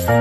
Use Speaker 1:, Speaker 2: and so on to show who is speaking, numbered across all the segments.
Speaker 1: Assalamualaikum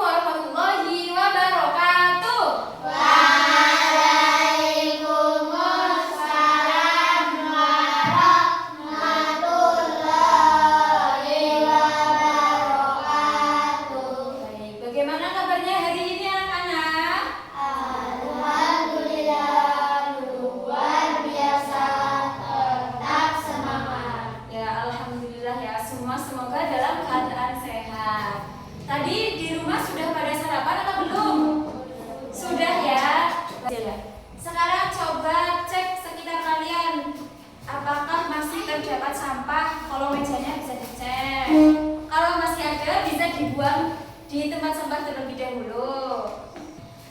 Speaker 1: warahmatullahi wabarakatuh.
Speaker 2: Waalaikumsalam warahmatullahi wabarakatuh.
Speaker 1: Baik, bagaimana kabarnya hari ini anak-anak?
Speaker 2: Alhamdulillah, luar biasa, tetap semangat.
Speaker 1: Ya, alhamdulillah ya, semua semoga dalam keadaan sehat. Tadi di rumah sudah pada sarapan atau belum? Sudah ya. Sekarang coba cek sekitar kalian. Apakah masih terdapat sampah? Kalau mejanya bisa dicek. Kalau masih ada bisa dibuang di tempat sampah terlebih dahulu.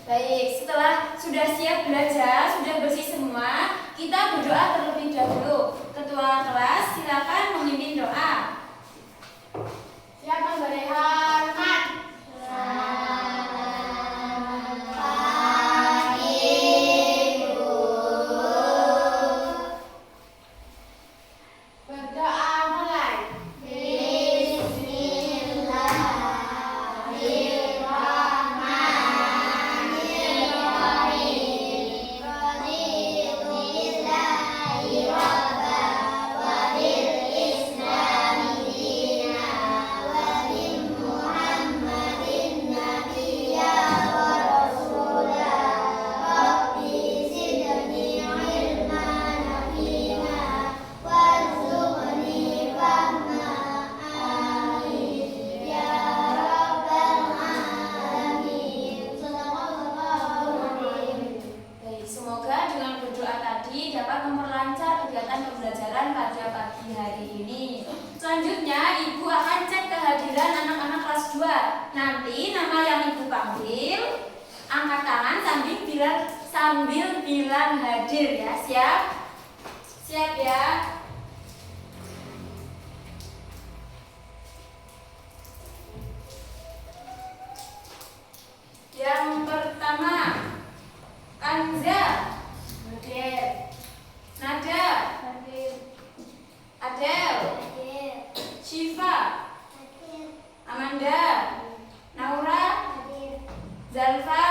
Speaker 1: Baik, setelah sudah siap belajar, sudah bersih semua, kita berdoa terlebih dahulu. Ketua kelas silakan memimpin doa.
Speaker 2: Siap memberi hormat. Berdoa mulai. Bismillahirrahmanirrahim. Qadirulillahi rabba wa bil islami dina wa bin muhammadin nabiyya wa rasulah. Rabbi zidni ilman nafina warzuqni fahma. Amin ya rabbal alamin. Sadaqallahul
Speaker 1: Baik, semoga dengan berdoa tadi dapat memperlancar kegiatan pembelajaran pada pagi hari ini. Selanjutnya, Ibu akan cek kehadiran anak-anak kelas 2. Nanti nama yang Ibu panggil, angkat tangan sambil bilang hadir ya. Siap? Siap ya? Yang pertama, Kanza, hadir. Nada, hadir. Adel, Syifa, Amanda, Naura, Zalfa,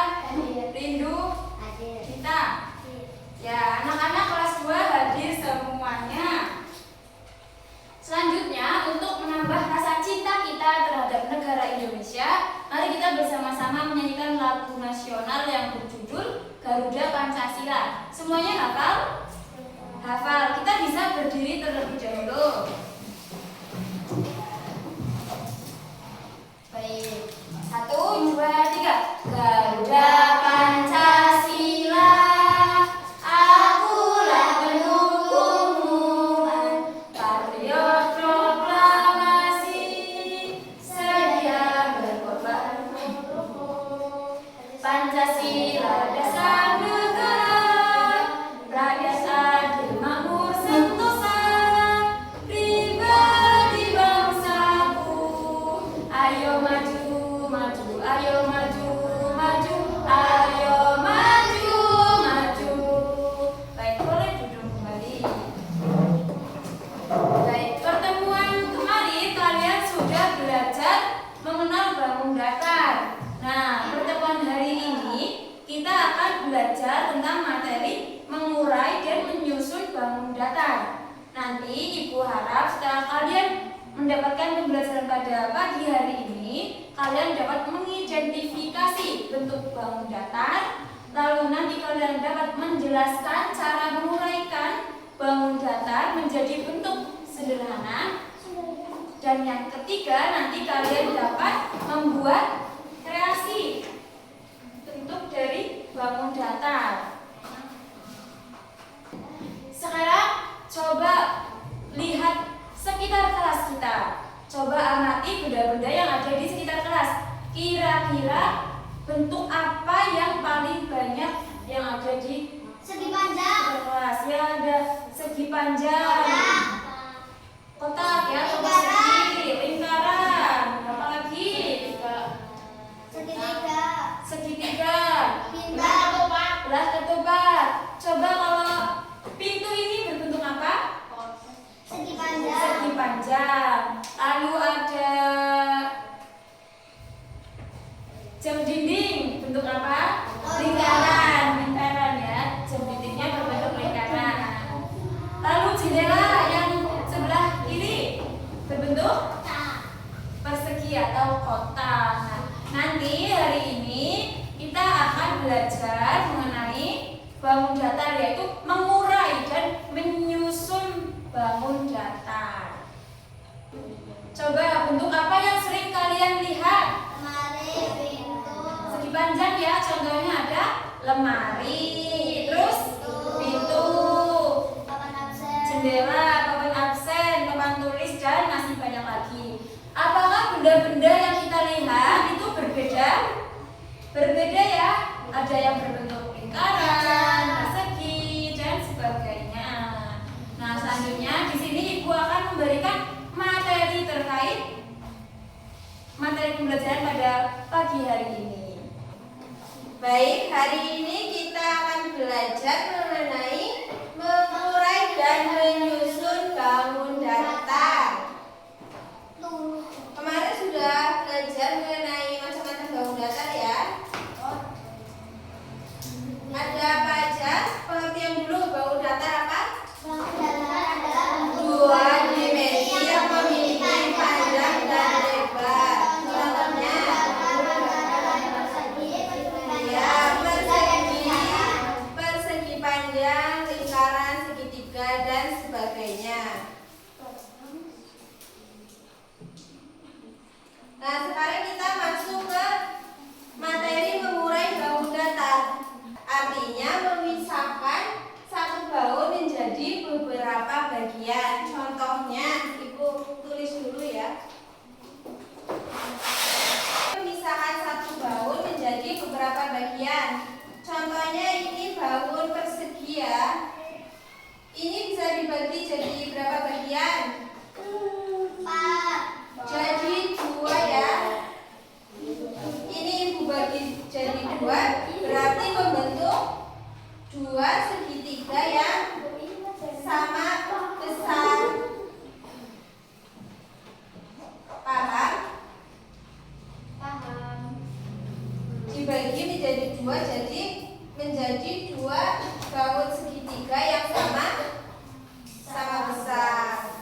Speaker 1: Rindu, Kita. Ya, anak-anak kelas 2 hadir semuanya. Selanjutnya, untuk menambah rasa cinta kita terhadap negara Indonesia, mari kita bersama-sama menyanyikan lagu nasional yang berjudul Garuda Pancasila. Semuanya hafal? Hafal. Kita bisa berdiri terlebih dahulu. Baik. 1, 2, 3. Garuda Pancasila, akulah pendukungmu. Patriot proklamasi, sedia berkorban untukmu. Pancasila dasar negara, rakyat adil makmur sentosa, pribadi bangsaku. Ayo maju, maju, ayo maju, maju, ayo maju, maju. Baik, boleh duduk kembali. Baik, pertemuan kemarin kalian sudah belajar mengenal bangun datar. Nah, pertemuan hari ini kita akan belajar tentang materi mengurai dan menyusun bangun datar. Nanti Ibu harap setelah kalian mendapatkan pembelajaran pada pagi hari ini, kalian dapat mengidentifikasi bentuk bangun datar. Lalu nanti kalian dapat menjelaskan cara menguraikan bangun datar menjadi bentuk sederhana. Dan yang ketiga, nanti kalian dapat membuat kreasi bentuk dari bangun datar. Sekarang coba lihat sekitar kelas kita. Coba amati benda-benda yang ada di sekitar kelas. Kira-kira bentuk apa yang paling banyak yang ada di
Speaker 2: Segi panjang.
Speaker 1: kelas? Ya, ada segi panjang, kotak ya, atau
Speaker 2: Lingkaran.
Speaker 1: persegi, lingkaran. Apa lagi?
Speaker 2: Segitiga.
Speaker 1: Segitiga.
Speaker 2: Bintang.
Speaker 1: Belah ketupat. Coba kalau pintu panjang. Lalu ada jam dinding, bentuk apa? Lingkaran ya. Jam dindingnya berbentuk lingkaran. Lalu jendela yang sebelah kiri berbentuk persegi atau kotak. Nah, nanti hari ini kita akan belajar mengenai bangun datar, yaitu mengurai dan menyusun bangun datar. Coba bentuk apa yang sering kalian lihat? Segi panjang ya, contohnya ada lemari, terus pintu, jendela, papan absen, papan tulis, dan masih banyak lagi. Apakah benda-benda yang kita lihat itu berbeda? Berbeda ya, ada yang berbentuk lingkaran, persegi, dan sebagainya. Nah, selanjutnya di sini Ibu akan memberikan materi terkait materi pembelajaran pada pagi hari ini. Baik, hari ini kita akan belajar mengenai mengurai dan menyusun bangun datar. Kemarin sudah belajar mengenai macam-macam bangun datar ya. Ada apa aja? Pengertian dulu, bangun datar apa? Dua dimensi yang memiliki panjang dan lebar. Contohnya ya, persegi panjang, lingkaran, segitiga, dan sebagainya. Nah, sekarang kita masuk ke materi mengurai bangun datar. Artinya memisahkan satu bangun menjadi beberapa bagian. Contohnya, Ibu tulis dulu ya. Memisahkan satu bangun menjadi beberapa bagian. Contohnya ini bangun persegi ya. Ini bisa dibagi jadi berapa bagian? Jadi dua ya. Ini Ibu bagi jadi dua, berarti membentuk dua segitiga yang sama besar. Paham? Dibagi menjadi dua, jadi menjadi dua bangun segitiga yang sama besar.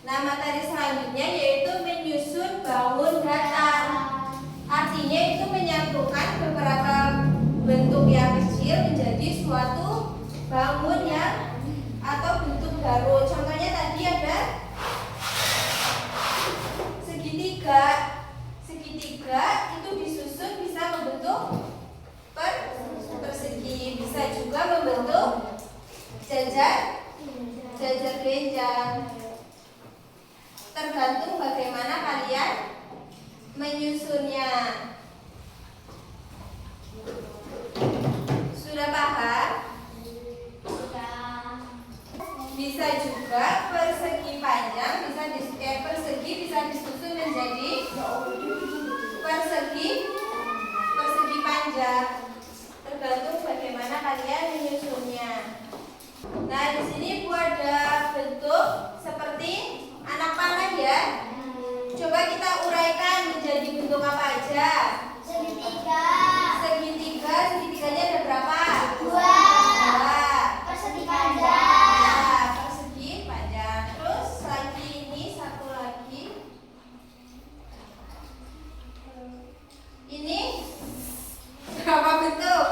Speaker 1: Nah, materi selanjutnya yaitu menyusun bangun datar. Artinya itu menyatukan beberapa bentuk yang kecil menjadi suatu bangun yang atau bentuk baru. Contohnya tadi ada segitiga. Segitiga itu disusun bisa membentuk persegi, bisa juga membentuk jajar genjang. Tergantung bagaimana kalian menyusunnya. Sudah paham? Bisa juga persegi panjang, persegi bisa disusun menjadi persegi panjang. Tergantung bagaimana kalian menyusunnya. Nah, di sini Bu ada bentuk seperti anak panah ya. Coba kita uraikan menjadi bentuk apa aja? Segitiganya ada berapa?
Speaker 2: Dua.
Speaker 1: Persegi panjang. Terus lagi ini satu lagi. Ini berapa bentuk?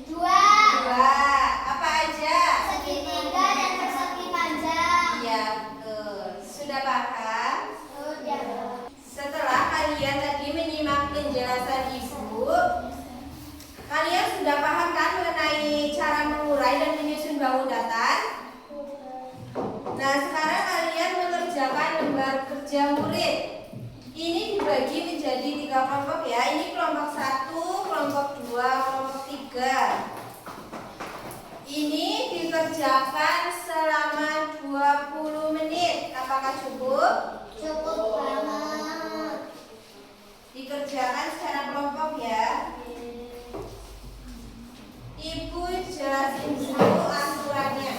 Speaker 2: Dua.
Speaker 1: Apa aja?
Speaker 2: Segitiga dan persegi panjang.
Speaker 1: Iya, betul. Sudah paham?
Speaker 2: Sudah.
Speaker 1: Setelah kalian tadi menyimak penjelasan Ibu, kalian sudah paham kan mengenai cara mengurai dan menyusun bangun datar? Nah, sekarang kalian mengerjakan lembar kerja murid. Ini dibagi menjadi 3 kelompok ya. Ini kelompok 1, kelompok 2, kelompok 3. Ini dikerjakan
Speaker 3: dikerjakan selama 20 menit. Apakah cukup?
Speaker 2: Cukup banget.
Speaker 3: Dikerjakan secara kelompok ya. Ibu jelasin dulu aturannya.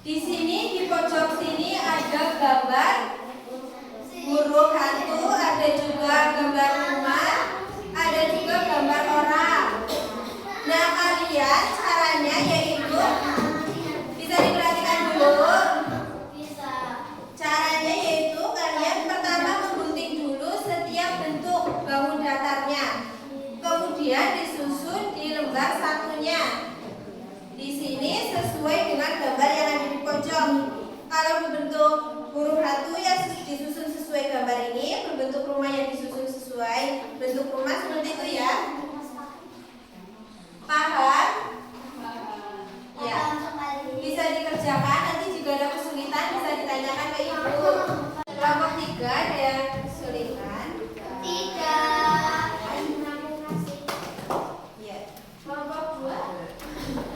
Speaker 3: Di sini di pojok sini ada gambar burung hantu, ada juga gambar rumah, ada juga gambar orang. Nah, kalian caranya yaitu bisa diperhatikan dulu. Caranya yaitu kalian pertama menggunting dulu setiap bentuk bangun datarnya. Kemudian disusun di lembar satunya. Di sini sesuai dengan gambar yang ada di pojok. Kalau berbentuk burung hantu ya disusun sesuai gambar ini, berbentuk rumah yang disusun sesuai bentuk rumah seperti itu ya. Paham? Ya. Bisa dikerjakan, nanti jika ada kesulitan bisa ditanyakan ke ibu. Kelompok 3 ada yang kesulitan?
Speaker 2: Tidak.
Speaker 3: Ya. Kelompok 2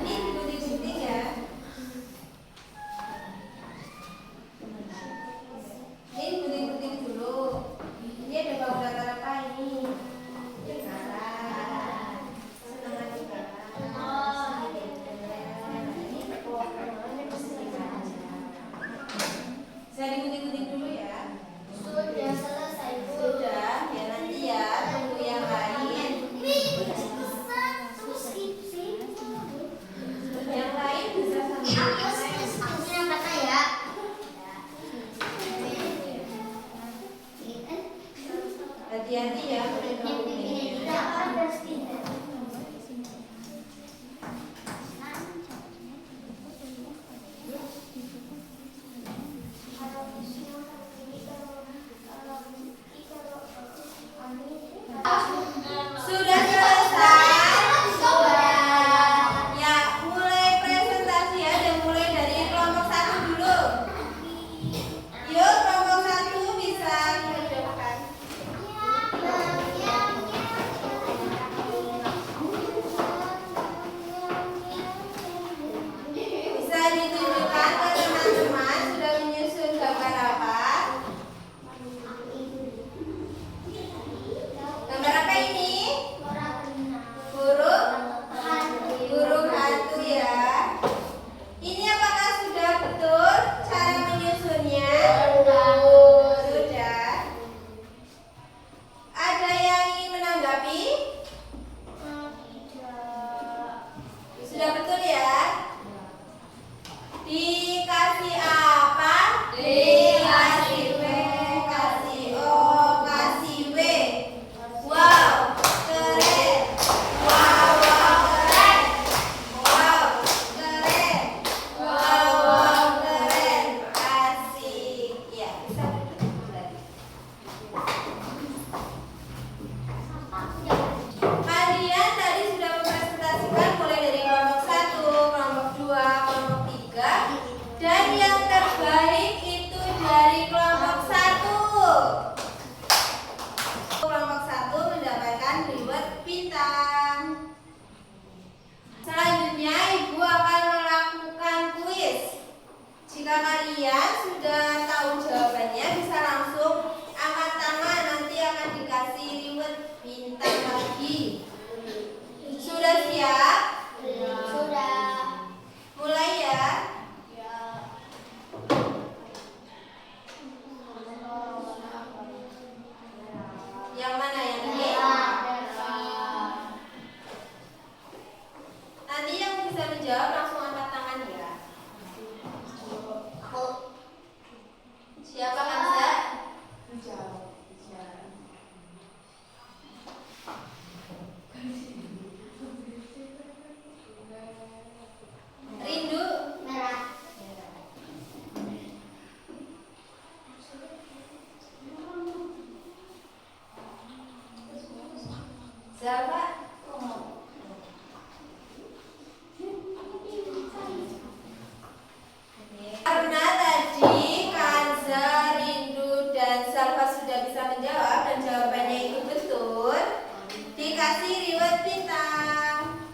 Speaker 3: ini gunting-gunting ya. Ini gunting-gunting dulu. Ini ada bangun datar apa ini? Lingkaran. Senangan lingkaran. Ini pokoknya bersihkan aja. Bisa digunting-gunting dulu ya.
Speaker 2: Sudah selesai, Bu.
Speaker 3: Sudah, ya nanti ya tunggu yang lain. Yang lain bisa sambil
Speaker 2: Aku yang kata ya.
Speaker 3: hati-hati ya. Sudah selesai? Ya, mulai presentasi ya, dan mulai dari kelompok 1 dulu. Yuk, kelompok 1 bisa dikerjakan. Bisa ditunjukkan ke teman-teman sudah menyusun gambar apa? Gambar apa ini? Burung hantu ya. Ini apakah sudah betul cara menyusunnya? Sudah. Ada yang ingin menanggapi? Sudah betul ya? Dikasih apa? Dikasih W, kasih O, kasih W. Wow, keren. Wow, wow, keren. Wow, keren. Wow, wow, keren. Asik. Ya, bisa duduk lagi. Kalian tadi sudah mempresentasikan mulai dari kelompok 1, kelompok 2, kelompok 3, dan yang terbaik itu dari kelompok 1. Kelompok 1 mendapatkan reward bintang. Selanjutnya ibu akan melakukan kuis. Jika kalian sudah tahu jawabannya bisa langsung angkat tangan, nanti akan dikasih reward bintang lagi. Sudah siap?
Speaker 2: Sudah.
Speaker 3: Mulai ya. Yang mana yang ini? Nanti yang bisa menjawab langsung angkat tangan ya. Siapa Hamza? Rindu?
Speaker 2: Merah.
Speaker 3: Siapa? Karena tadi Kanza, Rindu, dan Salva sudah bisa menjawab dan jawabannya itu betul, dikasih reward bintang.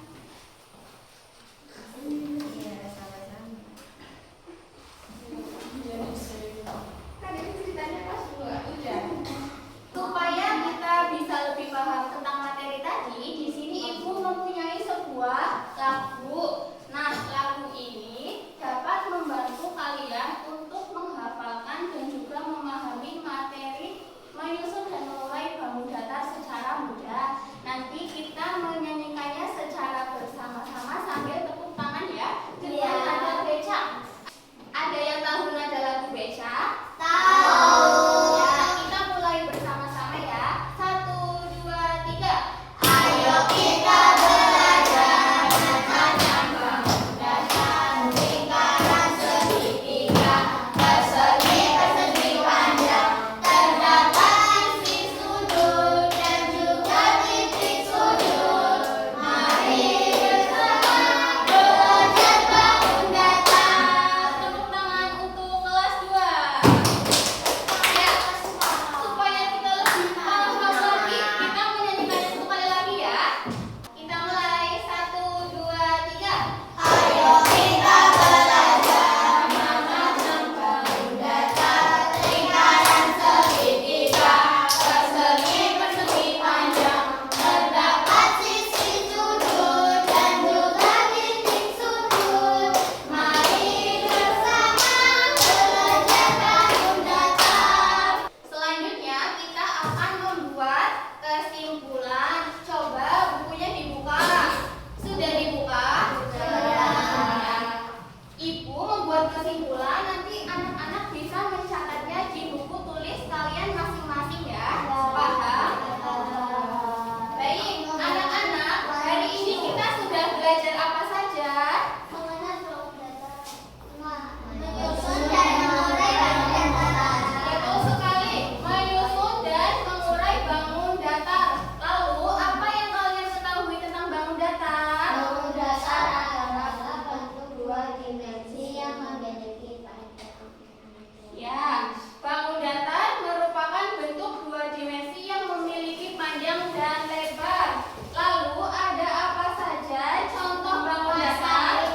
Speaker 1: panjang dan lebar. Lalu ada apa saja contoh bangun datar?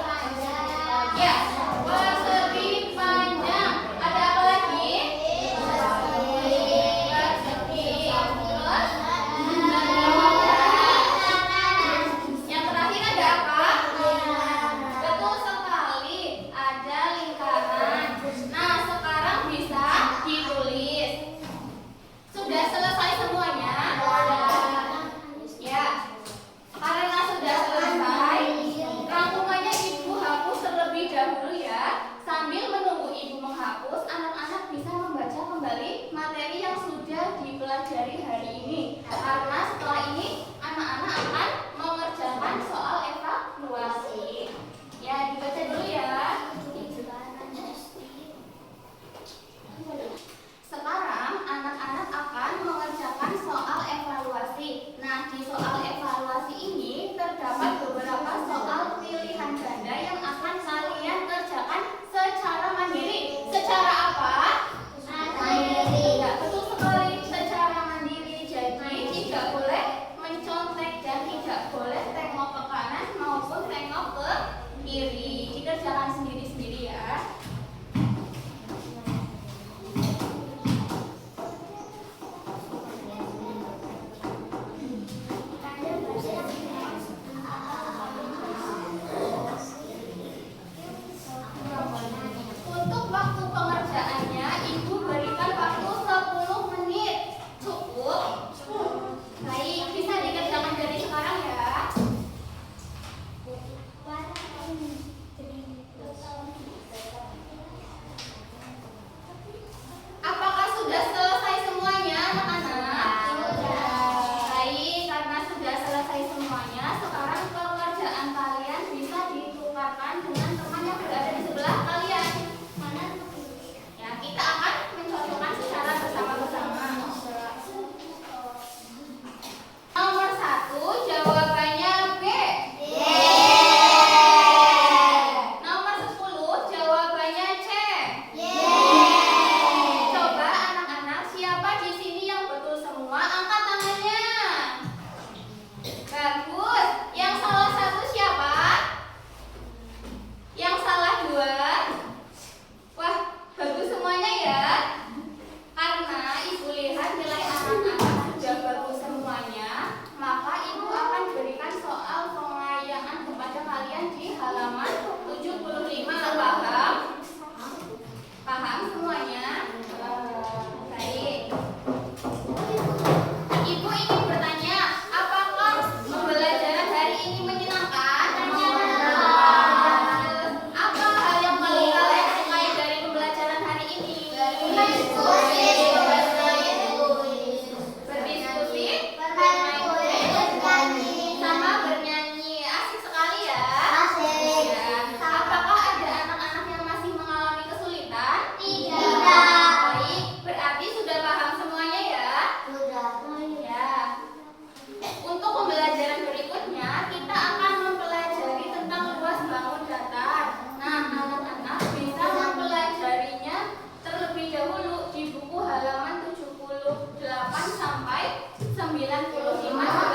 Speaker 1: Ya, persegi panjang. Ada apa lagi? Persegi. Terus? Yang terakhir ada apa? Betul sekali, ada lingkaran. Nah, sekarang bisa ditulis. Sudah selesai semuanya? Ya. Karena sudah selesai, rangkumannya Ibu hapus terlebih dahulu ya. Sambil menunggu Ibu menghapus, anak-anak bisa membaca kembali materi yang sudah dipelajari hari ini. Karena setelah ini anak-anak akan mengerjakan soal evaluasi. Ya, dibaca dulu ya. Sekarang anak-anak akan mengerjakan soal evaluasi. Nah, di soal evaluasi ini terdapat beberapa soal pilihan ganda yang akan kalian kerjakan secara mandiri. Secara apa? Mandiri. Ya, betul sekali, secara mandiri. Jadi tidak boleh mencontek dan tidak boleh tengok ke kanan maupun tengok ke kiri. Dikerjakan sendiri-sendiri ya. Untuk waktu pengerjaannya, Ibu berikan waktu 10 menit. Cukup? Baik, bisa dikerjakan dari sekarang ya. Apakah sudah selesai semuanya, anak-anak? Baik, karena sudah selesai semuanya, sekarang pekerjaan kalian bisa ditukarkan dengan teman yang berada di sebelah kalian. Ya, kita akan mencocokkan secara bersama-sama. Nomor 1, jawabannya B. Nomor 10, jawabannya C. Coba anak-anak, siapa di sini yang betul semua? Angkat tangannya. Bagus. Yang salah satu siapa? Yang salah 2? Wah, bagus semuanya ya. Karena Ibu lihat nilai anak-anak sudah bagus semuanya, maka Ibu akan berikan soal pengayaan kepada kalian di halaman 75. Paham? Paham semuanya? Baik. Ibu ingin bertanya, apakah pembelajaran hari ini menyenangkan? Apa hal yang paling kalian sukai dari pembelajaran hari ini? Berdiskusi, bermain kuis, sama bernyanyi. Asik sekali ya. Ya. Apakah ada anak-anak yang masih mengalami kesulitan? Baik, berarti sudah paham semuanya ya. Ya. Untuk pembelajaran berikutnya, kita akan mempelajari tentang luas bangun datar. Nah, anak-anak bisa mempelajarinya terlebih dahulu di buku halaman 78 sampai 95.